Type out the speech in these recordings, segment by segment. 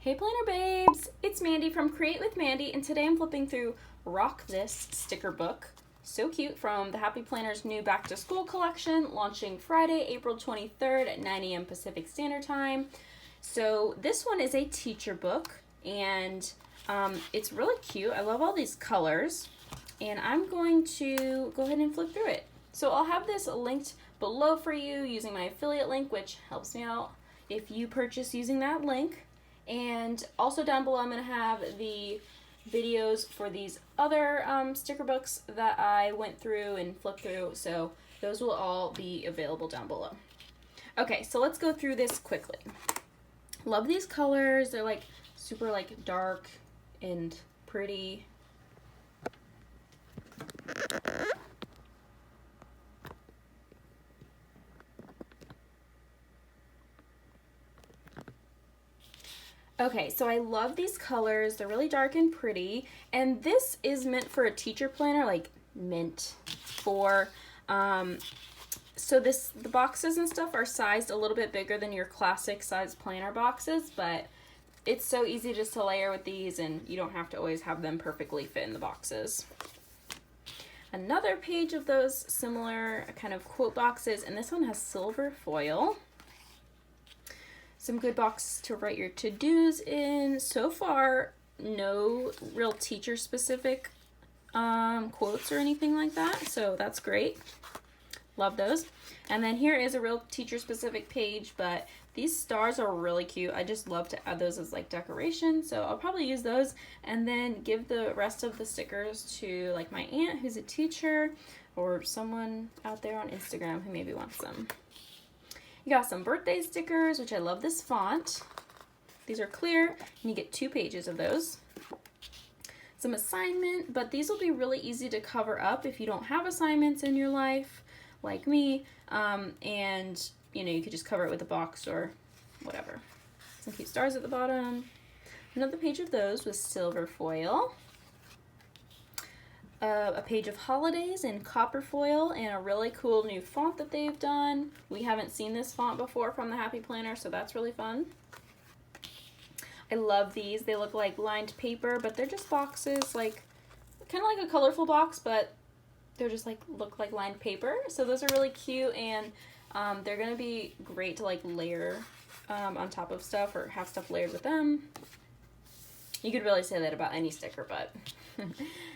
Hey planner babes, it's Mandy from Create with Mandy, and today I'm flipping through Rock This sticker book. So cute, from the Happy Planners new back to school collection, launching Friday, April 23rd at 9 a.m. Pacific Standard Time. So this one is a teacher book, and it's really cute. I love all these colors, and I'm going to go ahead and flip through it. So I'll have this linked below for you using my affiliate link, which helps me out if you purchase using that link. And also down below, I'm going to have the videos for these other sticker books that I went through and flipped through. So those will all be available down below. Okay, so let's go through this quickly. Love these colors. They're like super like dark and pretty. Okay, so I love these colors. They're really dark and pretty. And this is meant for a teacher planner, like meant for. So the boxes and stuff are sized a little bit bigger than your classic size planner boxes, but it's so easy just to layer with these, and you don't have to always have them perfectly fit in the boxes. Another page of those similar kind of quote boxes, and this one has silver foil. Some good boxes to write your to-dos in. So far, no real teacher-specific quotes or anything like that, so that's great. Love those. And then here is a real teacher-specific page, but these stars are really cute. I just love to add those as like decoration, so I'll probably use those and then give the rest of the stickers to like my aunt who's a teacher, or someone out there on Instagram who maybe wants them. You got some birthday stickers, which I love this font. These are clear, and you get 2 pages of those. Some assignment, but these will be really easy to cover up if you don't have assignments in your life, like me, and you know, you could just cover it with a box or whatever. Some cute stars at the bottom. Another page of those with silver foil. A page of holidays in copper foil, and a really cool new font that they've done. We haven't seen this font before from the Happy Planner, so that's really fun. I love these. They look like lined paper, but they're just boxes, like kind of like a colorful box, but they're just like look like lined paper. So those are really cute, and they're gonna be great to like layer on top of stuff or have stuff layered with them. You could really say that about any sticker, but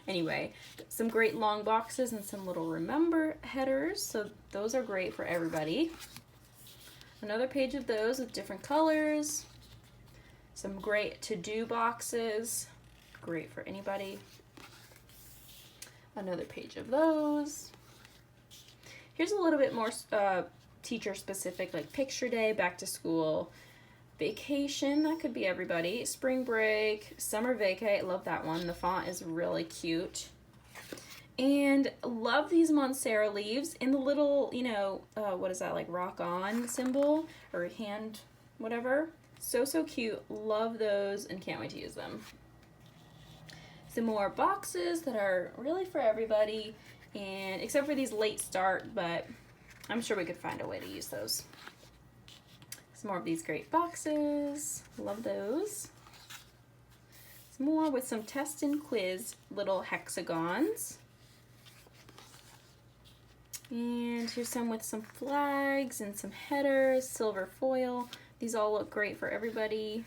anyway, some great long boxes and some little remember headers, so those are great for everybody. Another page of those with different colors. Some great to-do boxes, great for anybody. Another page of those. Here's a little bit more teacher specific, like picture day, back to school, vacation, that could be everybody, spring break, summer vacay. I love that one. The font is really cute. And love these Montserrat leaves in the little, you know, what is that, like rock on symbol or hand, whatever. So cute. Love those and can't wait to use them. Some more boxes that are really for everybody, and except for these late start, but I'm sure we could find a way to use those. Some more of these great boxes. Love those. Some more with some test and quiz little hexagons. And here's some with some flags and some headers, silver foil. These all look great for everybody.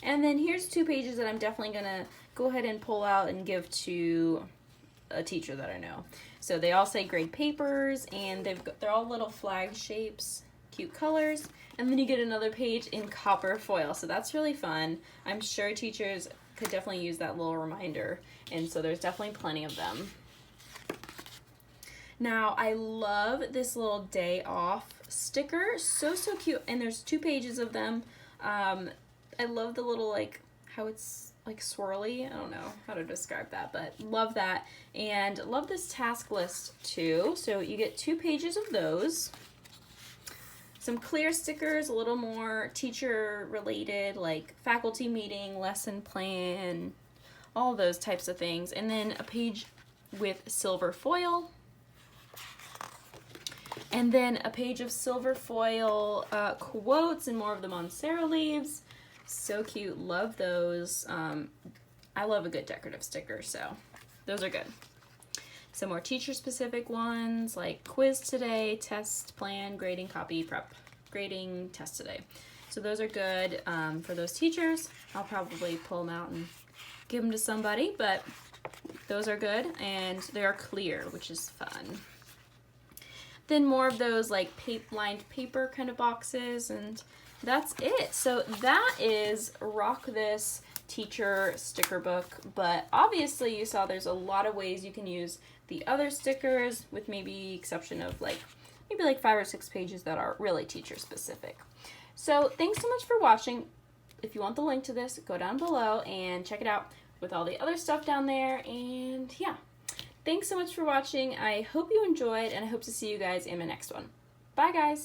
And then here's 2 pages that I'm definitely gonna go ahead and pull out and give to a teacher that I know. So they all say grade papers, and they're all little flag shapes, cute colors, and then you get another page in copper foil, so that's really fun. I'm sure teachers could definitely use that little reminder, and so there's definitely plenty of them. Now I love this little day off sticker, so cute, and there's 2 pages of them. I love the little like how it's like swirly. I don't know how to describe that, but love that, and love this task list too. So you get 2 pages of those. Some clear stickers, a little more teacher related, like faculty meeting, lesson plan, all those types of things. And then a page with silver foil. And then a page of silver foil quotes and more of the Montserrat leaves. So cute. Love those. I love a good decorative sticker, so those are good. Some more teacher-specific ones like quiz today, test plan, grading, copy, prep, grading, test today. So those are good for those teachers. I'll probably pull them out and give them to somebody, but those are good, and they are clear, which is fun. Then more of those like lined paper kind of boxes, and that's it. So that is Rock This teacher sticker book, but obviously you saw there's a lot of ways you can use the other stickers, with maybe exception of maybe 5 or 6 pages that are really teacher specific. So thanks so much for watching. If you want the link to this, go down below and check it out with all the other stuff down there. And yeah, thanks so much for watching. I hope you enjoyed, and I hope to see you guys in my next one. Bye guys.